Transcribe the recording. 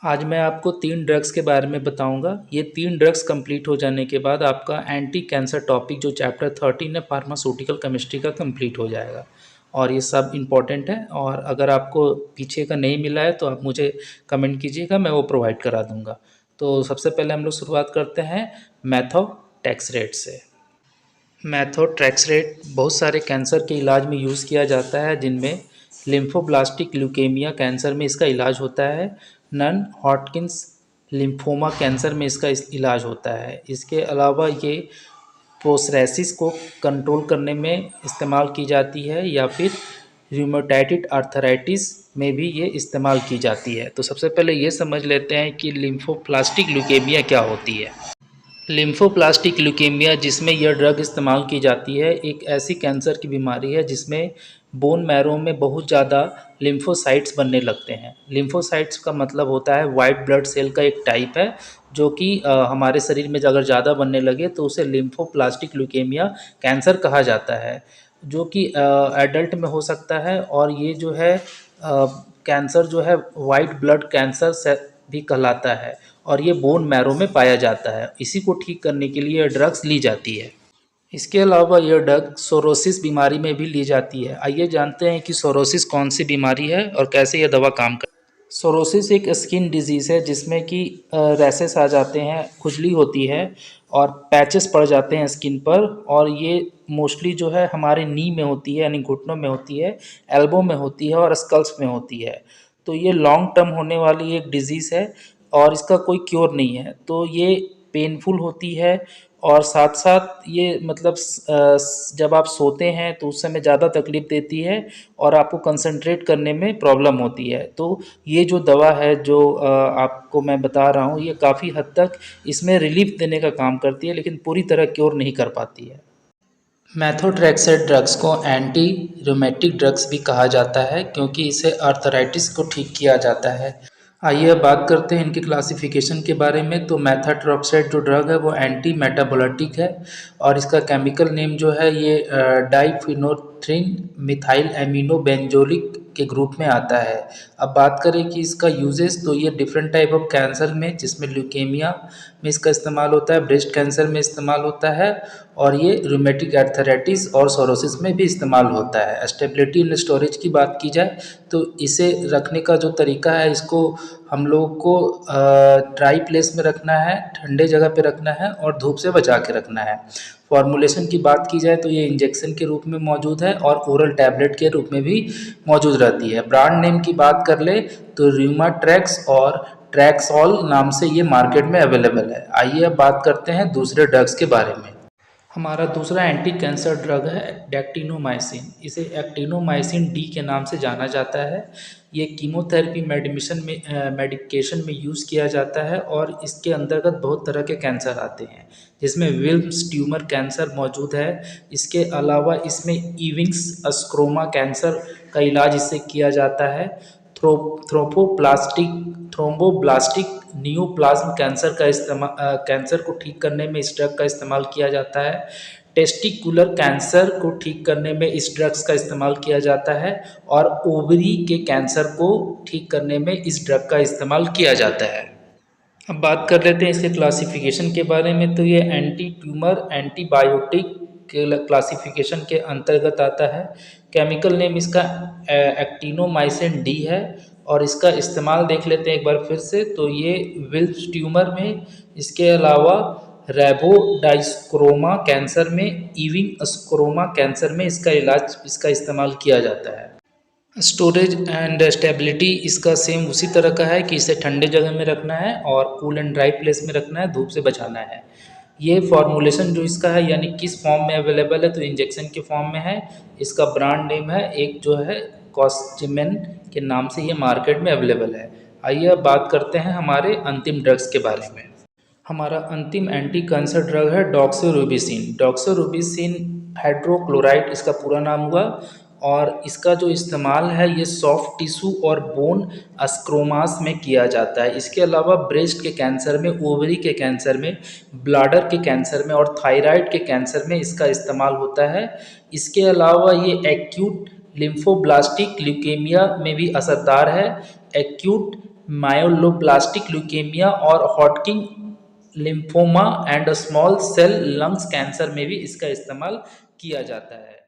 आज मैं आपको 3 ड्रग्स के बारे में बताऊंगा। ये 3 ड्रग्स कंप्लीट हो जाने के बाद आपका एंटी कैंसर टॉपिक जो चैप्टर 13 है फार्मास्यूटिकल केमिस्ट्री का कंप्लीट हो जाएगा। और ये सब इम्पॉर्टेंट है, और अगर आपको पीछे का नहीं मिला है तो आप मुझे कमेंट कीजिएगा, मैं वो प्रोवाइड करा दूंगा। तो सबसे पहले हम लोग शुरुआत करते हैं मेथोट्रेक्सेट से। मेथोट्रेक्सेट बहुत सारे कैंसर के इलाज में यूज़ किया जाता है, जिनमें लिम्फोब्लास्टिक ल्यूकेमिया कैंसर में इसका इलाज होता है। नन हॉटकिंस लिम्फोमा कैंसर में इसका इलाज होता है। इसके अलावा ये प्रोसरेसिस को कंट्रोल करने में इस्तेमाल की जाती है, या फिर रूमेटाइड आर्थराइटिस में भी ये इस्तेमाल की जाती है। तो सबसे पहले ये समझ लेते हैं कि लिम्फोब्लास्टिक ल्यूकेमिया क्या होती है। लिम्फोप्लास्टिक ल्यूकेमिया जिसमें यह ड्रग इस्तेमाल की जाती है, एक ऐसी कैंसर की बीमारी है जिसमें बोन मैरो में बहुत ज़्यादा लिम्फोसाइट्स बनने लगते हैं। लिम्फोसाइट्स का मतलब होता है वाइट ब्लड सेल का एक टाइप है, जो कि हमारे शरीर में अगर ज़्यादा बनने लगे तो उसे लिम्फोप्लास्टिक ल्यूकेमिया कैंसर कहा जाता है, जो कि एडल्ट में हो सकता है। और ये जो है कैंसर जो है वाइट ब्लड कैंसर से भी कहलाता है, और ये बोन मैरो में पाया जाता है। इसी को ठीक करने के लिए ड्रग्स ली जाती है। इसके अलावा यह ड्रग सोरोसिस बीमारी में भी ली जाती है। आइए जानते हैं कि सोरोसिस कौन सी बीमारी है और कैसे यह दवा काम करती है। सोरोसिस एक स्किन डिजीज़ है जिसमें कि रैसेस आ जाते हैं, खुजली होती है और पैचेस पड़ जाते हैं स्किन पर। और ये मोस्टली जो है हमारे नी में होती है, यानी घुटनों में होती है, एल्बो में होती है और स्कल्स में होती है। तो ये लॉन्ग टर्म होने वाली एक डिज़ीज़ है और इसका कोई क्योर नहीं है। तो ये पेनफुल होती है, और साथ साथ ये मतलब जब आप सोते हैं तो उस समय ज़्यादा तकलीफ़ देती है और आपको कंसंट्रेट करने में प्रॉब्लम होती है। तो ये जो दवा है जो आपको मैं बता रहा हूँ, ये काफ़ी हद तक इसमें रिलीफ देने का काम करती है, लेकिन पूरी तरह क्योर नहीं कर पाती है। मेथोट्रेक्सेट ड्रग्स को एंटी रूमेटिक ड्रग्स भी कहा जाता है, क्योंकि इसे आर्थराइटिस को ठीक किया जाता है। आइए अब बात करते हैं इनके क्लासिफिकेशन के बारे में। तो मेथोट्रेक्सेट जो ड्रग है वो एंटी मेटाबोलिटिक है, और इसका केमिकल नेम जो है ये डाइफिनोथ्रिन मिथाइल एमिनो बेंजोलिक के ग्रुप में आता है। अब बात करें कि इसका यूजेस, तो ये डिफरेंट टाइप ऑफ कैंसर में, जिसमें ल्यूकेमिया में इसका इस्तेमाल होता है, ब्रेस्ट कैंसर में इस्तेमाल होता है, और ये रूमेटिक आर्थराइटिस और सोरोसिस में भी इस्तेमाल होता है। स्टेबिलिटी एंड स्टोरेज की बात की जाए तो इसे रखने का जो तरीका है, इसको हम लोग को ड्राई प्लेस में रखना है, ठंडे जगह पे रखना है और धूप से बचा के रखना है। फॉर्मुलेशन की बात की जाए तो ये इंजेक्शन के रूप में मौजूद है और ओरल टैबलेट के रूप में भी मौजूद रहती है। ब्रांड नेम की बात कर ले तो र्यूमाट्रेक्स और ट्रैक्सॉल नाम से ये मार्केट में अवेलेबल है। आइए अब बात करते हैं दूसरे ड्रग्स के बारे में। हमारा दूसरा एंटी कैंसर ड्रग है डेक्टिनोमाइसिन। इसे एक्टिनोमाइसिन डी के नाम से जाना जाता है। ये कीमोथेरेपी मेडिकेशन में यूज़ किया जाता है, और इसके अंतर्गत बहुत तरह के कैंसर आते हैं, जिसमें विल्म्स ट्यूमर कैंसर मौजूद है। इसके अलावा इसमें इविंग्स स्क्रोमा कैंसर का इलाज इससे किया जाता है। थ्रोम्बोब्लास्टिक नियोप्लाज्म कैंसर का इस्तेमाल कैंसर को ठीक करने में इस ड्रग का इस्तेमाल किया जाता है। टेस्टिकुलर कैंसर को ठीक करने में इस ड्रग्स का इस्तेमाल किया जाता है, और ओवरी के कैंसर को ठीक करने में इस ड्रग का इस्तेमाल किया जाता है। अब बात कर लेते हैं इसके क्लासिफिकेशन के बारे में। तो ये एंटी ट्यूमर एंटीबायोटिक के क्लासिफिकेशन के अंतर्गत आता है। केमिकल नेम इसका एक्टिनोमाइसिन डी है, और इसका इस्तेमाल देख लेते हैं एक बार फिर से। तो ये विल्स ट्यूमर में, इसके अलावा रेबोडाइस्क्रोमा कैंसर में, इविंग स्क्रोमा कैंसर में इसका इस्तेमाल किया जाता है। स्टोरेज एंड स्टेबिलिटी इसका सेम उसी तरह का है कि इसे ठंडे जगह में रखना है और कूल एंड ड्राई प्लेस में रखना है, धूप से बचाना है। ये फॉर्मूलेशन जो इसका है, यानी किस फॉर्म में अवेलेबल है, तो इंजेक्शन के फॉर्म में है। इसका ब्रांड नेम है एक जो है कॉस्टिमेन के नाम से ये मार्केट में अवेलेबल है। आइए अब बात करते हैं हमारे अंतिम ड्रग्स के बारे में। हमारा अंतिम एंटी कैंसर ड्रग है डॉक्सोरूबिसिन। डॉक्सोरूबिसिन हाइड्रोक्लोराइड इसका पूरा नाम हुआ, और इसका जो इस्तेमाल है ये सॉफ्ट टिश्यू और बोन स्क्रोमास में किया जाता है। इसके अलावा ब्रेस्ट के कैंसर में, ओवरी के कैंसर में, ब्लाडर के कैंसर में और थायराइड के कैंसर में इसका इस्तेमाल होता है। इसके अलावा ये एक्यूट लिम्फोब्लास्टिक ल्यूकेमिया में भी असरदार है। एक्यूट मायोलोब्लास्टिक ल्यूकेमिया और Hodgkin lymphoma and small cell lungs cancer में भी इसका इस्तेमाल किया जाता है।